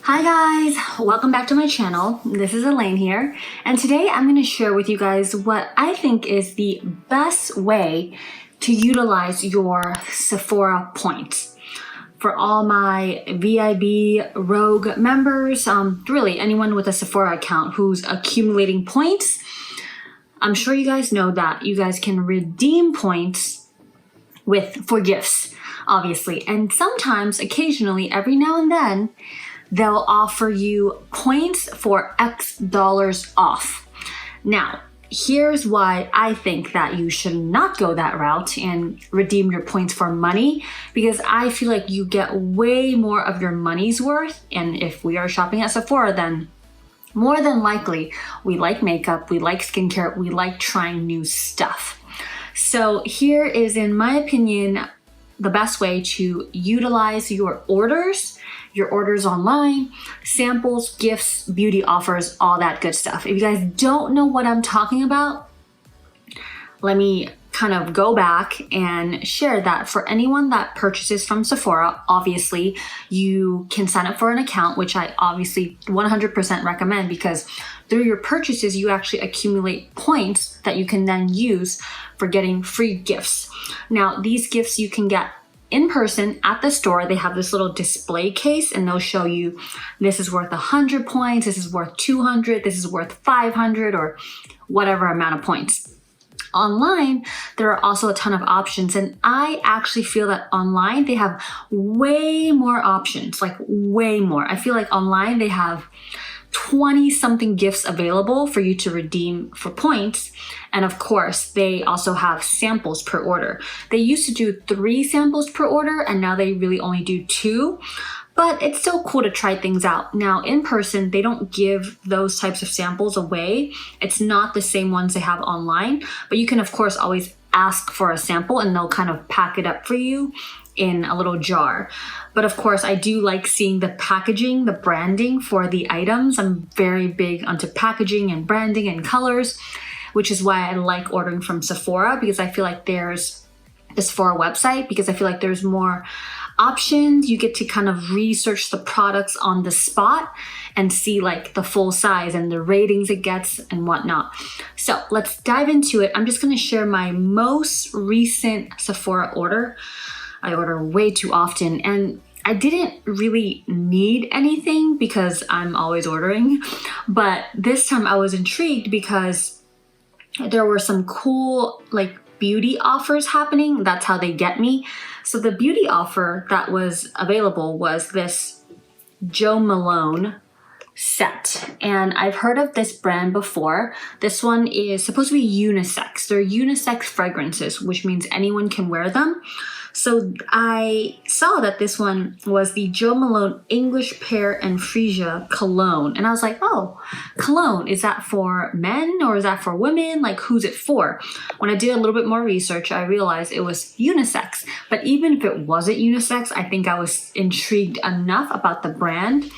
Hi guys, welcome back to my channel. This is Elaine here, and today I'm going to share with you guys what I think is the best way to utilize your Sephora points. For all my VIB Rogue members, really anyone with a Sephora account who's accumulating points, I'm sure you guys know that you guys can redeem points for gifts, obviously, and sometimes, occasionally, every now and then, they'll offer you points for X dollars off. Now, here's why I think that you should not go that route and redeem your points for money, because I feel like you get way more of your money's worth. And if we are shopping at Sephora, then more than likely, we like makeup, we like skincare, we like trying new stuff. So here is, in my opinion, the best way to utilize your orders online, samples, gifts, beauty offers, all that good stuff. If you guys don't know what I'm talking about, let me kind of go back and share that for anyone that purchases from Sephora. Obviously, you can sign up for an account, which I obviously 100% recommend, because through your purchases, you actually accumulate points that you can then use for getting free gifts. Now, these gifts you can get in person at the store. They have this little display case and they'll show you this is worth 100 points, this is worth 200, this is worth 500, or whatever amount of points. Online, there are also a ton of options, and I actually feel that online they have way more options, like way more. I feel like online they have 20 something gifts available for you to redeem for points. And of course, they also have samples per order. They used to do 3 samples per order, and now they really only do 2. But it's still cool to try things out. Now, in person, they don't give those types of samples away. It's not the same ones they have online, but you can, of course, always ask for a sample and they'll kind of pack it up for you in a little jar. But of course, I do like seeing the packaging, the branding for the items. I'm very big onto packaging and branding and colors, which is why I like ordering from Sephora, because I feel like there's the Sephora website, because I feel like there's more options. You get to kind of research the products on the spot and see like the full size and the ratings it gets and whatnot. So let's dive into it. I'm just going to share my most recent Sephora order. I order way too often, and I didn't really need anything because I'm always ordering, but this time I was intrigued because there were some cool like beauty offers happening. That's how they get me. So the beauty offer that was available was this Jo Malone set, and I've heard of this brand before. This one is supposed to be unisex. They're unisex fragrances, which means anyone can wear them. So I saw that this one was the Jo Malone English Pear and Freesia cologne. And I was like, oh, cologne, is that for men or is that for women? Like, who's it for? When I did a little bit more research, I realized it was unisex. But even if it wasn't unisex, I think I was intrigued enough about the brand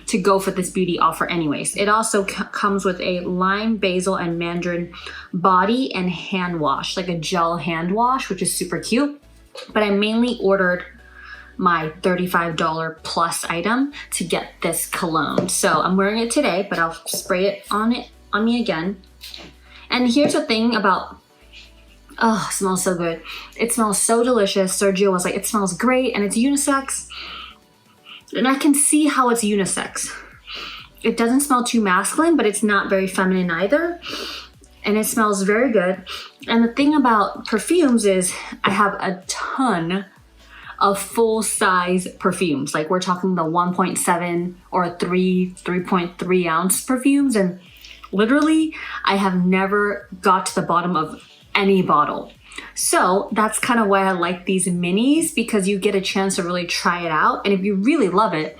to go for this beauty offer anyways. It also comes with a lime, basil, and mandarin body and hand wash, like a gel hand wash, which is super cute. But I mainly ordered my $35 plus item to get this cologne. So I'm wearing it today, but I'll spray it on me again. And here's the thing about, oh, it smells so good. It smells so delicious. Sergio was like, it smells great and it's unisex. And I can see how it's unisex. It doesn't smell too masculine, but it's not very feminine either. And it smells very good. And the thing about perfumes is I have a ton of full-size perfumes. Like, we're talking the 1.7 or 3.3 ounce perfumes. And literally, I have never got to the bottom of any bottle. So that's kind of why I like these minis, because you get a chance to really try it out. And if you really love it,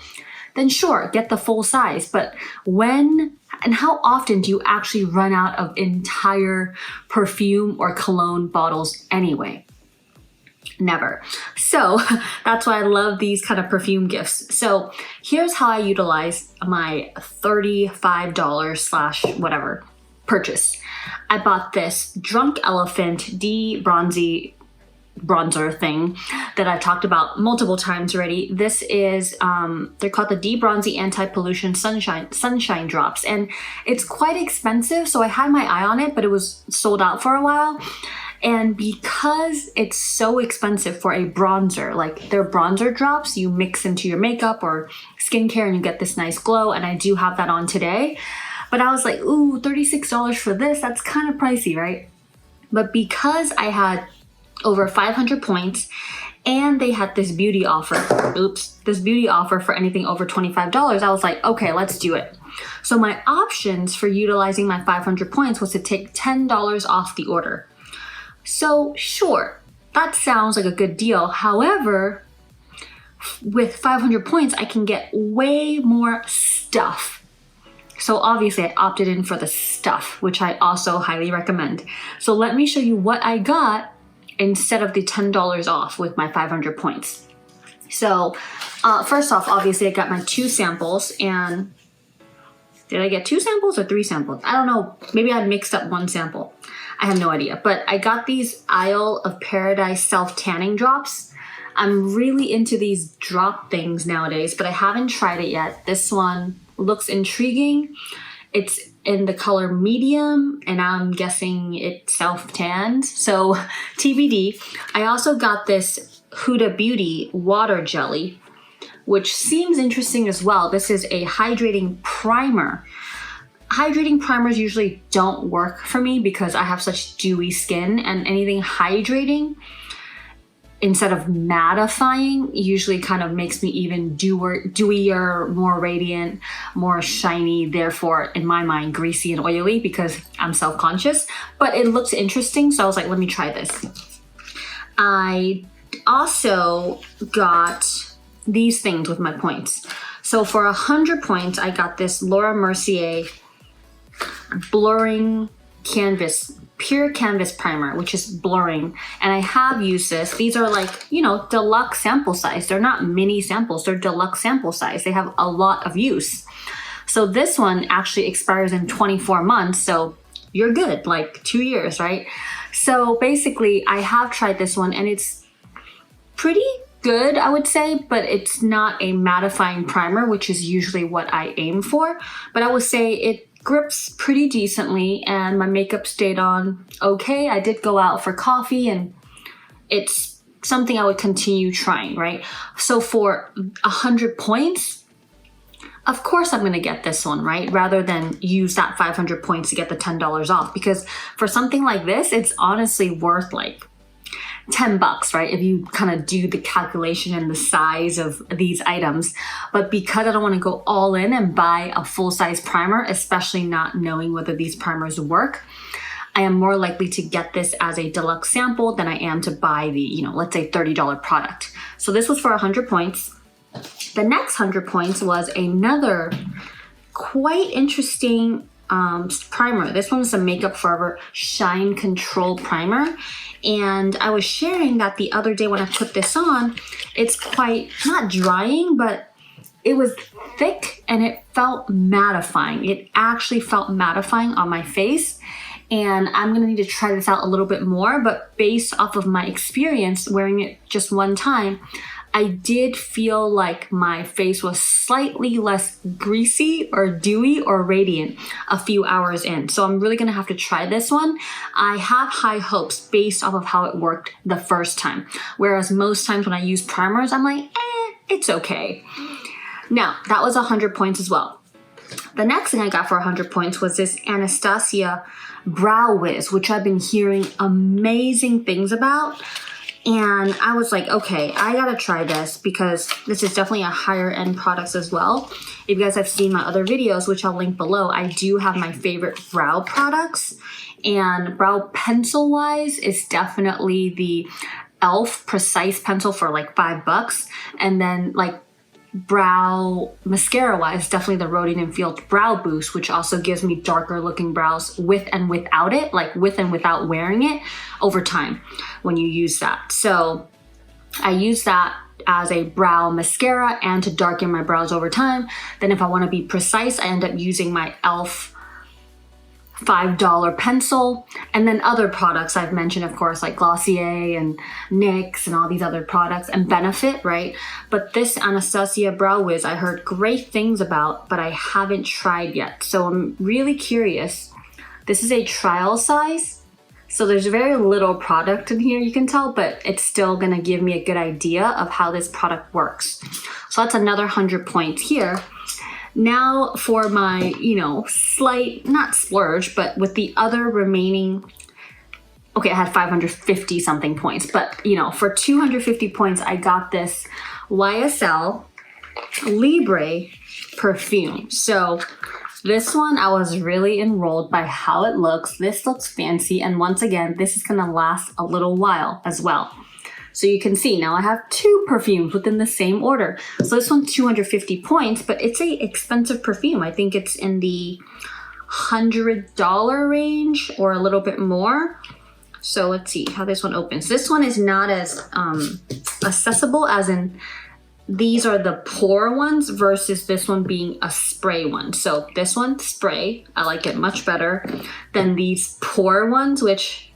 then sure, get the full size. But when and how often do you actually run out of entire perfume or cologne bottles anyway? Never. So that's why I love these kind of perfume gifts. So here's how I utilize my $35 / whatever purchase. I bought this Drunk Elephant D Bronzy bronzer thing that I've talked about multiple times already. This is, they're called the De-Bronzy Anti-Pollution Sunshine Drops, and it's quite expensive, so I had my eye on it, but it was sold out for a while. And because it's so expensive for a bronzer, like their bronzer drops, you mix into your makeup or skincare and you get this nice glow, and I do have that on today. But I was like, ooh, $36 for this, that's kind of pricey, right? But because I had over 500 points and they had this beauty offer, this beauty offer for anything over $25, I was like, okay, let's do it. So my options for utilizing my 500 points was to take $10 off the order. So sure, that sounds like a good deal. However, with 500 points, I can get way more stuff. So obviously I opted in for the stuff, which I also highly recommend. So let me show you what I got instead of the $10 off with my 500 points. So first off, obviously I got my 2 samples, and did I get 2 samples or 3 samples? I don't know, maybe I mixed up 1 sample. I have no idea, but I got these Isle of Paradise self-tanning drops. I'm really into these drop things nowadays, but I haven't tried it yet. This one looks intriguing. It's in the color medium, and I'm guessing it self-tans, so TBD. I also got this Huda Beauty water jelly, which seems interesting as well. This is a hydrating primer. Hydrating primers usually don't work for me because I have such dewy skin, and anything hydrating instead of mattifying usually kind of makes me even dewier, more radiant, more shiny, therefore in my mind greasy and oily because I'm self-conscious. But it looks interesting, so I was like, let me try this. I also got these things with my points. So for 100 points, I got this Laura Mercier blurring canvas, pure canvas primer, which is blurring, and I have used this. These are like, you know, deluxe sample size. They're not mini samples, they're deluxe sample size. They have a lot of use. So this one actually expires in 24 months, so you're good, like 2 years, right? So basically I have tried this one and it's pretty good, I would say, but it's not a mattifying primer, which is usually what I aim for. But I would say it grips pretty decently and my makeup stayed on okay. I did go out for coffee and it's something I would continue trying, right? So for 100 points, of course I'm gonna get this one, right? Rather than use that 500 points to get the $10 off, because for something like this, it's honestly worth like 10 bucks, right? If you kind of do the calculation and the size of these items. But because I don't want to go all in and buy a full-size primer, especially not knowing whether these primers work, I am more likely to get this as a deluxe sample than I am to buy the, you know, let's say $30 product. So this was for 100 points. The next 100 points was another quite interesting primer. This one was a Makeup Forever Shine Control Primer. And I was sharing that the other day when I put this on, it's quite, not drying, but it was thick and it felt mattifying. It actually felt mattifying on my face. And I'm gonna need to try this out a little bit more, but based off of my experience wearing it just one time, I did feel like my face was slightly less greasy or dewy or radiant a few hours in. So I'm really gonna have to try this one. I have high hopes based off of how it worked the first time. Whereas most times when I use primers, I'm like, it's okay. Now, that was 100 points as well. The next thing I got for 100 points was this Anastasia Brow Wiz, which I've been hearing amazing things about. And I was like, okay, I gotta try this because this is definitely a higher end product as well. If you guys have seen my other videos, which I'll link below, I do have my favorite brow products. And brow pencil wise is definitely the e.l.f. Precise Pencil for like $5. And then like brow mascara wise, definitely the Rhodium Field Brow Boost, which also gives me darker looking brows with and without it, like with and without wearing it over time when you use that. So I use that as a brow mascara and to darken my brows over time. Then if I want to be precise, I end up using my e.l.f. $5 pencil, and then other products I've mentioned, of course, like Glossier and NYX and all these other products, and Benefit, right? But this Anastasia Brow Wiz I heard great things about, but I haven't tried yet. So I'm really curious. This is a trial size, so there's very little product in here, you can tell, but it's still gonna give me a good idea of how this product works. So that's another 100 points here. Now for my, you know, slight, not splurge, but with the other remaining, okay, I had 550 something points, but you know, for 250 points, I got this YSL Libre perfume. So this one, I was really enrolled by how it looks. This looks fancy. And once again, this is gonna last a little while as well. So you can see now I have 2 perfumes within the same order. So this one's 250 points, but it's a expensive perfume. I think it's in the $100 range or a little bit more. So let's see how this one opens. This one is not as accessible, as in these are the pour ones versus this one being a spray one. So this one, spray, I like it much better than these pour ones, which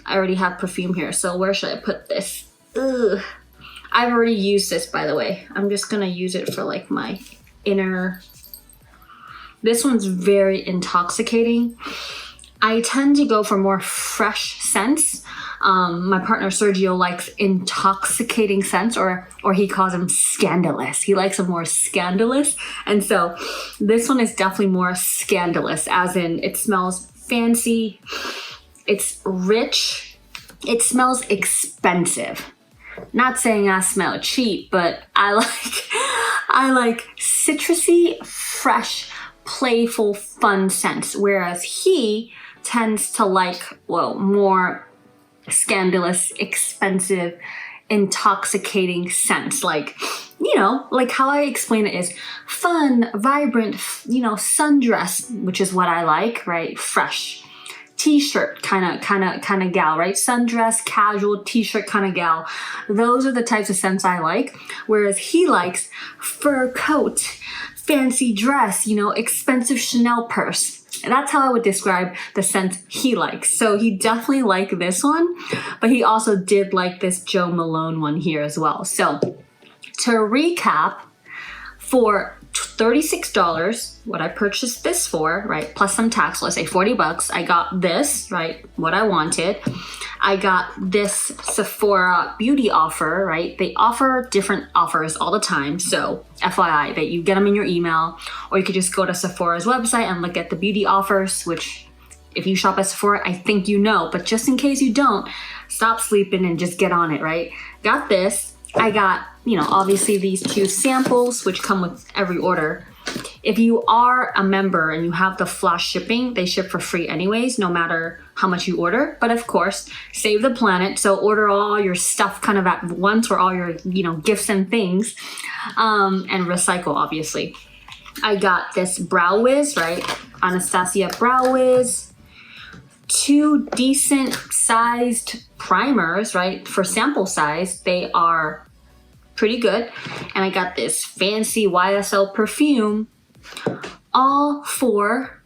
I already have perfume here, so where should I put this? Ugh. I've already used this, by the way. I'm just gonna use it for like my inner. This one's very intoxicating. I tend to go for more fresh scents. My partner Sergio likes intoxicating scents, or he calls them scandalous. He likes them more scandalous. And so this one is definitely more scandalous, as in it smells fancy. It's rich. It smells expensive. Not saying I smell cheap, but I like citrusy, fresh, playful, fun scents. Whereas he tends to like, well, more scandalous, expensive, intoxicating scents. Like, you know, like how I explain it is fun, vibrant, you know, sundress, which is what I like, right? Fresh. T-shirt kind of gal, right? Sundress, casual, t-shirt kind of gal. Those are the types of scents I like. Whereas he likes fur coat, fancy dress, you know, expensive Chanel purse. And that's how I would describe the scent he likes. So he definitely liked this one, but he also did like this Jo Malone one here as well. So to recap, for $36, what I purchased this for, right, plus some tax, let's say 40 bucks, I got this, right, what I wanted. I got this Sephora beauty offer, right? They offer different offers all the time. So FYI, that you get them in your email, or you could just go to Sephora's website and look at the beauty offers, which if you shop at Sephora, I think you know, but just in case you don't, stop sleeping and just get on it, right? Got this. I got, you know, obviously these 2 samples, which come with every order. If you are a member and you have the flash shipping, they ship for free anyways, no matter how much you order. But of course, save the planet. So order all your stuff kind of at once, or all your, you know, gifts and things, and recycle, obviously. I got this Brow Wiz, right? Anastasia Brow Wiz. 2 decent sized primers, right? For sample size, they are pretty good. And I got this fancy YSL perfume, all for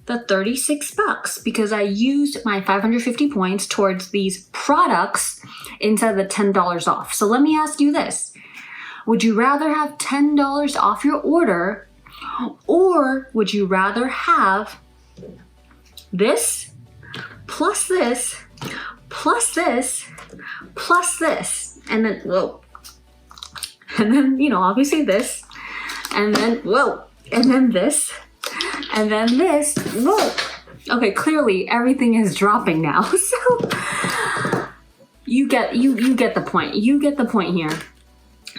the 36 bucks, because I used my 550 points towards these products instead of the $10 off. So let me ask you this. Would you rather have $10 off your order, or would you rather have this plus this, plus this, plus this, and then, whoa. And then, you know, obviously this, and then, whoa, and then this, and then this, whoa. Okay, clearly everything is dropping now. So you get the point. You get the point here.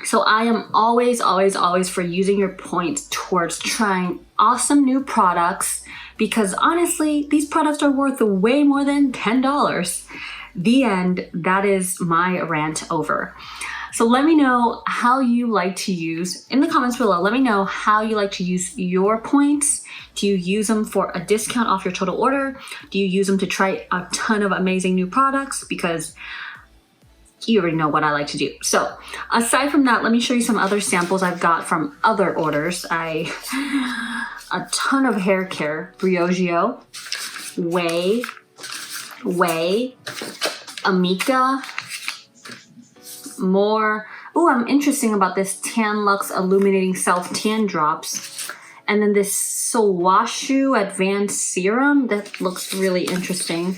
So I am always for using your points towards trying awesome new products, because honestly, these products are worth way more than $10. The end. That is my rant over. So let me know how you like to use, in the comments below, let me know how you like to use your points. Do you use them for a discount off your total order? Do you use them to try a ton of amazing new products? Because you already know what I like to do. So aside from that, let me show you some other samples I've got from other orders. A ton of hair care, Briogeo, Way, Amika, more. Oh, I'm interesting about this Tan Luxe Illuminating Self Tan Drops. And then this Solwashu Advanced Serum, that looks really interesting.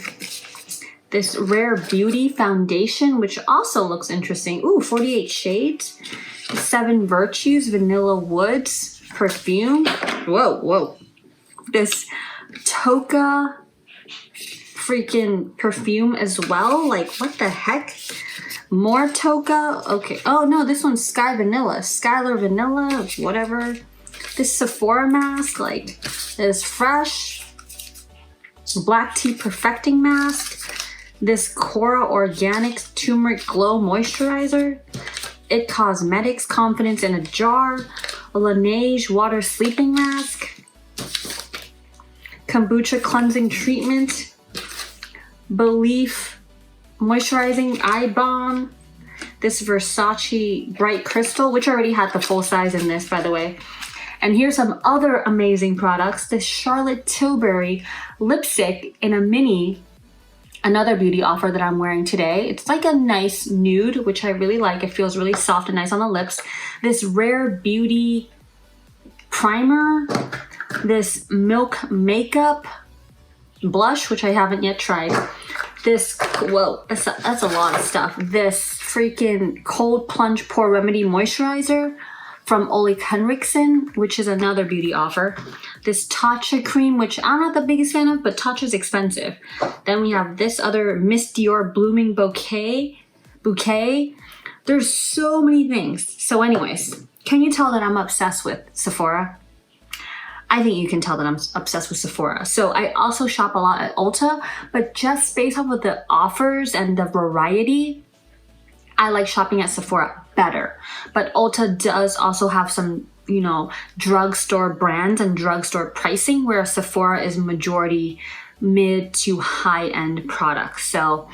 This Rare Beauty Foundation, which also looks interesting. Ooh, 48 shades. 7 Virtues Vanilla Woods Perfume. Whoa. This Toka freaking perfume as well. Like, what the heck? More Toka. Okay. Oh, no, this one's Skylar Vanilla, whatever. This Sephora mask, like, is fresh. Black Tea Perfecting Mask. This Cora Organics Turmeric Glow Moisturizer. It Cosmetics Confidence in a Jar. Laneige Water Sleeping Mask. Kombucha Cleansing Treatment. Belief Moisturizing Eye Balm. This Versace Bright Crystal, which I already had the full size in this, by the way. And here's some other amazing products. This Charlotte Tilbury lipstick in a mini, another beauty offer that I'm wearing today. It's like a nice nude, which I really like. It feels really soft and nice on the lips. This Rare Beauty primer. This Milk Makeup blush, which I haven't yet tried. This, whoa, that's a lot of stuff. This freaking Cold Plunge Pore Remedy Moisturizer from Ole Henriksen, which is another beauty offer. This Tatcha cream, which I'm not the biggest fan of, but Tatcha's expensive. Then we have this other Miss Dior Blooming Bouquet. There's so many things. So anyways, can you tell that I'm obsessed with Sephora? I think you can tell that I'm obsessed with Sephora. So I also shop a lot at Ulta, but just based off of the offers and the variety, I like shopping at Sephora better. But Ulta does also have some, you know, drugstore brands and drugstore pricing, where Sephora is majority mid to high-end products. So,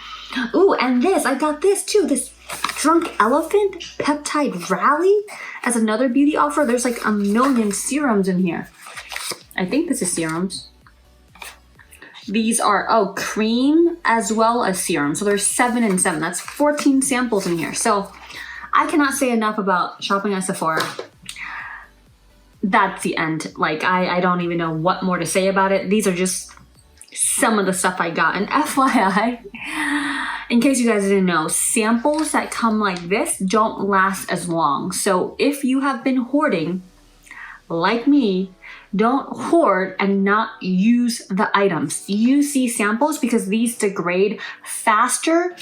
ooh, and this, I got this too, this Drunk Elephant Peptide Rally as another beauty offer. There's like a million serums in here. I think this is serums. These are, oh, cream as well as serum. So there's 7 and 7. That's 14 samples in here. So I cannot say enough about shopping at Sephora. That's the end. Like, I don't even know what more to say about it. These are just some of the stuff I got. And FYI, in case you guys didn't know, samples that come like this don't last as long. So if you have been hoarding, like me, don't hoard and not use the items. Use these samples because these degrade faster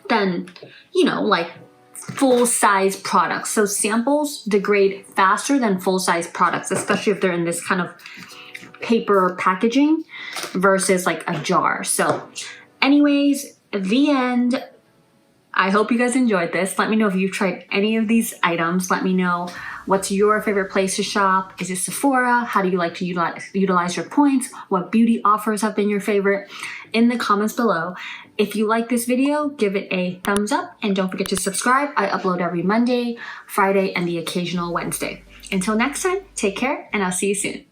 than, you know, like full-size products. So samples degrade faster than full-size products, especially if they're in this kind of paper packaging versus like a jar. So anyways, the end. I hope you guys enjoyed this. Let me know if you've tried any of these items. Let me know what's your favorite place to shop. Is it Sephora? How do you like to utilize your points? What beauty offers have been your favorite? In the comments below. If you like this video, give it a thumbs up and don't forget to subscribe. I upload every Monday, Friday, and the occasional Wednesday. Until next time, take care and I'll see you soon.